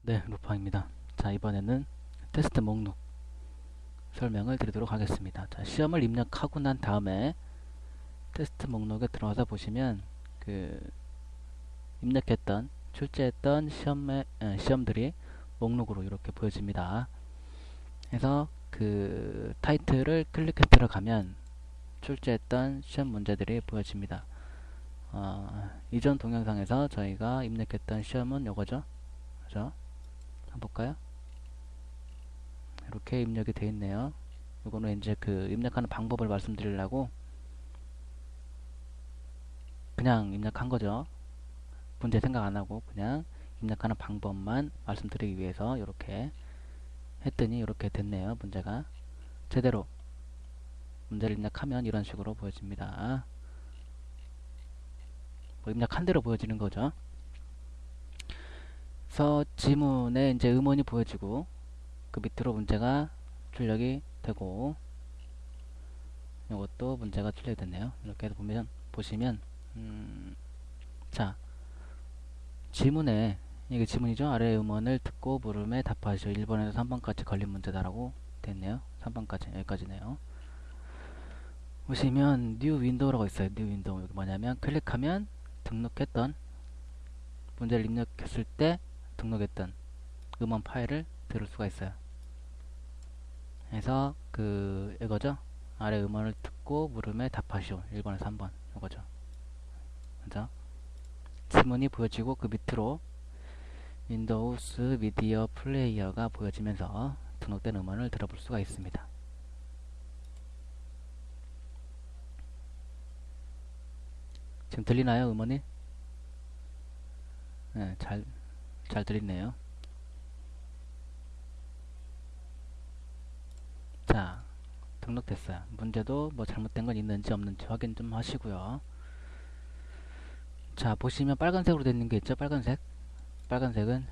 네, 루팡입니다. 자, 이번에는 테스트 목록 설명을 드리도록 하겠습니다. 자, 시험을 입력하고 난 다음에 테스트 목록에 들어가서 보시면 그 입력했던 출제했던 시험들이 목록으로 이렇게 보여집니다. 그래서 그 타이틀을 클릭해 들어가면 출제했던 시험 문제들이 보여집니다. 이전 동영상에서 저희가 입력했던 시험은 요거죠. 그죠? 한번 볼까요? 이렇게 입력이 되어 있네요. 이거는 이제 그 입력하는 방법을 말씀드리려고 그냥 입력한 거죠. 문제 생각 안 하고 그냥 입력하는 방법만 말씀드리기 위해서 이렇게 했더니 이렇게 됐네요. 문제가 제대로 문제를 입력하면 이런 식으로 보여집니다. 뭐 입력한 대로 보여지는 거죠. 그래서 지문에 이제 음원이 보여지고 그 밑으로 문제가 출력이 되고 이것도 문제가 출력이 됐네요. 이렇게 해서 보시면 자, 지문에 이게 지문이죠. 아래 음원을 듣고 물음에 답하시오. 1번에서 3번까지 걸린 문제다라고 됐네요. 3번까지 여기까지네요. 보시면 뉴 윈도우라고 있어요. 뉴 윈도우. 여기 뭐냐면 클릭하면 등록했던 문제를 입력했을 때 등록했던 음원 파일을 들을 수가 있어요. 그래서 그 이거죠. 아래 음원을 듣고 물음에 답하시오. 1번에서 3번 이거죠. 그죠? 지문이 보여지고 그 밑으로 윈도우스 미디어 플레이어가 보여지면서 등록된 음원을 들어볼 수가 있습니다. 지금 들리나요? 음원이? 네, 잘 들리네요. 자, 등록됐어요. 문제도 뭐 잘못된 건 있는지 없는지 확인 좀 하시고요. 자, 보시면 빨간색으로 되어 있는 게 있죠? 빨간색은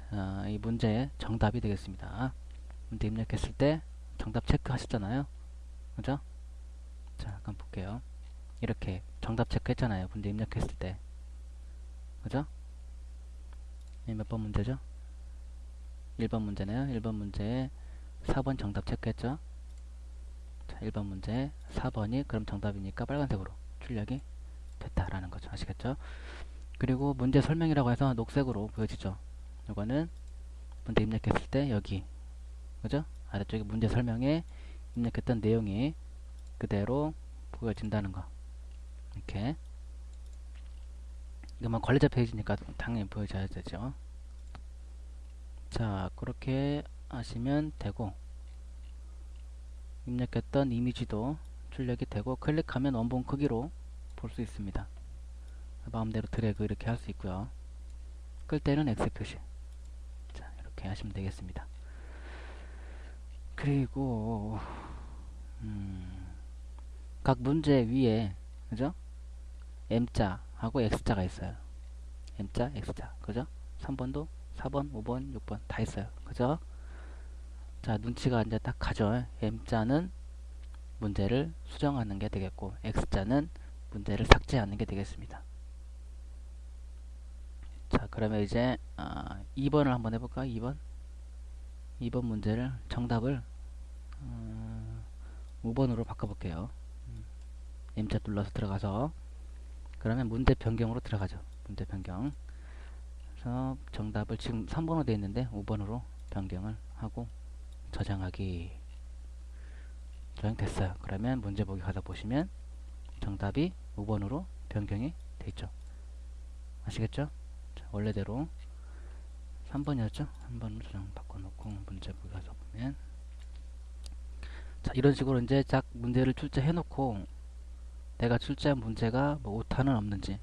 이 문제의 정답이 되겠습니다. 문제 입력했을 때 정답 체크하셨잖아요. 그죠? 자, 잠깐 볼게요. 이렇게 정답 체크했잖아요. 문제 입력했을 때. 그죠? 몇 번 문제죠? 1번 문제네요. 1번 문제에 4번 정답 체크했죠? 자, 1번 문제 4번이 그럼 정답이니까 빨간색으로 출력이 됐다라는 거죠. 아시겠죠? 그리고 문제 설명이라고 해서 녹색으로 보여지죠. 이거는 문제 입력했을 때 여기 그죠? 아래쪽에 문제 설명에 입력했던 내용이 그대로 보여진다는 거. 이렇게 이거만 관리자 페이지니까 당연히 보여져야 되죠. 자, 그렇게 하시면 되고 입력했던 이미지도 출력이 되고 클릭하면 원본 크기로 볼 수 있습니다. 마음대로 드래그 이렇게 할 수 있고요. 끌 때는 X 표시. 자, 이렇게 하시면 되겠습니다. 그리고 각 문제 위에 그죠? M자하고 X자가 있어요. M자, X자. 그죠? 3번도 4번, 5번, 6번 다 있어요. 그죠? 자, 눈치가 이제 딱 가죠. M자는 문제를 수정하는 게 되겠고 X자는 문제를 삭제하는 게 되겠습니다. 자, 그러면 이제 2번을 한번 해볼까? 2번 문제를 정답을 5번으로 바꿔볼게요. M자 눌러서 들어가서 그러면 문제 변경으로 들어가죠. 문제 변경. 그래서 정답을 지금 3번으로 되어 있는데 5번으로 변경을 하고 저장하기. 저장됐어요. 그러면 문제 보기 가서 보시면 정답이 5번으로 변경이 돼 있죠. 아시겠죠? 자, 원래대로 3번이었죠? 3번으로 저장 바꿔놓고 문제 보기 가서 보면 자, 이런 식으로 이제 딱 문제를 출제해놓고 내가 출제한 문제가 뭐 오타는 없는지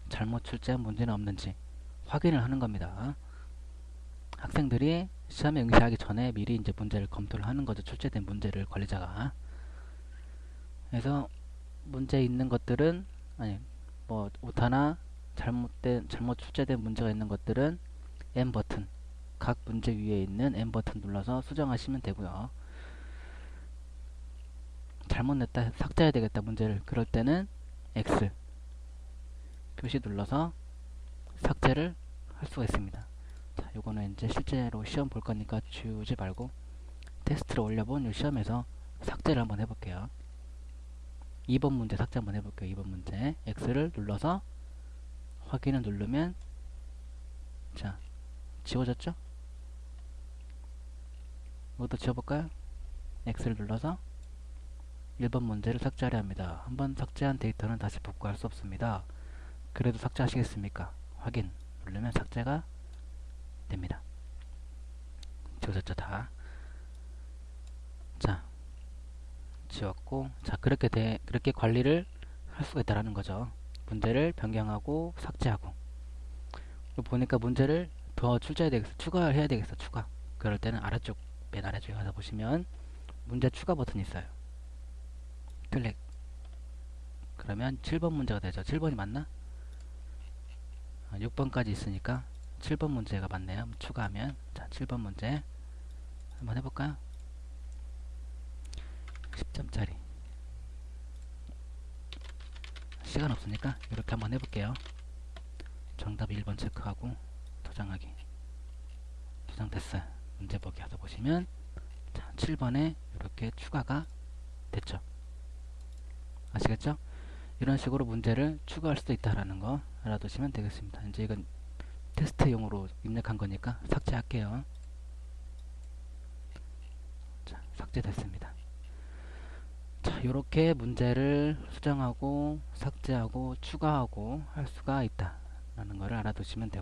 잘못 출제한 문제는 없는지 확인을 하는 겁니다. 학생들이 시험에 응시하기 전에 미리 이제 문제를 검토를 하는 거죠. 출제된 문제를 관리자가. 그래서 문제 있는 것들은 아니 뭐 오타나 잘못 출제된 문제가 있는 것들은 M 버튼 각 문제 위에 있는 M 버튼 눌러서 수정하시면 되고요. 잘못 냈다 삭제해야 되겠다 문제를 그럴 때는 X 표시 눌러서 삭제를 할 수가 있습니다. 자, 요거는 이제 실제로 시험 볼 거니까 지우지 말고 테스트를 올려본 요 시험에서 삭제를 한번 해볼게요. 2번 문제 삭제 한번 해볼게요. 2번 문제 X를 눌러서 확인을 누르면 자 지워졌죠? 이것도 지워볼까요? X를 눌러서 1번 문제를 삭제하려 합니다. 한번 삭제한 데이터는 다시 복구할 수 없습니다. 그래도 삭제하시겠습니까? 확인 누르면 삭제가 됩니다. 지워졌죠 다. 자 지웠고 자 그렇게 관리를 할 수가 있다라는 거죠. 문제를 변경하고 삭제하고 보니까 문제를 더 출제해야 되겠어. 추가해야 되겠어. 추가. 그럴 때는 아래쪽 맨 아래쪽에 가서 보시면 문제 추가 버튼이 있어요. 클릭. 그러면 7번 문제가 되죠. 7번이 맞나? 6번까지 있으니까 7번 문제가 맞네요. 추가하면 자 7번 문제 한번 해볼까요? 10점짜리 시간 없으니까 이렇게 한번 해볼게요. 정답 1번 체크하고 도장하기. 도장됐어요. 문제 보기 하다 보시면 자 7번에 이렇게 추가가 됐죠. 아시겠죠? 이런 식으로 문제를 추가할 수도 있다라는 거 알아두시면 되겠습니다. 이제 이건 테스트용으로 입력한 거니까 삭제할게요. 자, 삭제됐습니다. 자, 이렇게 문제를 수정하고 삭제하고 추가하고 할 수가 있다라는 거를 알아두시면 되고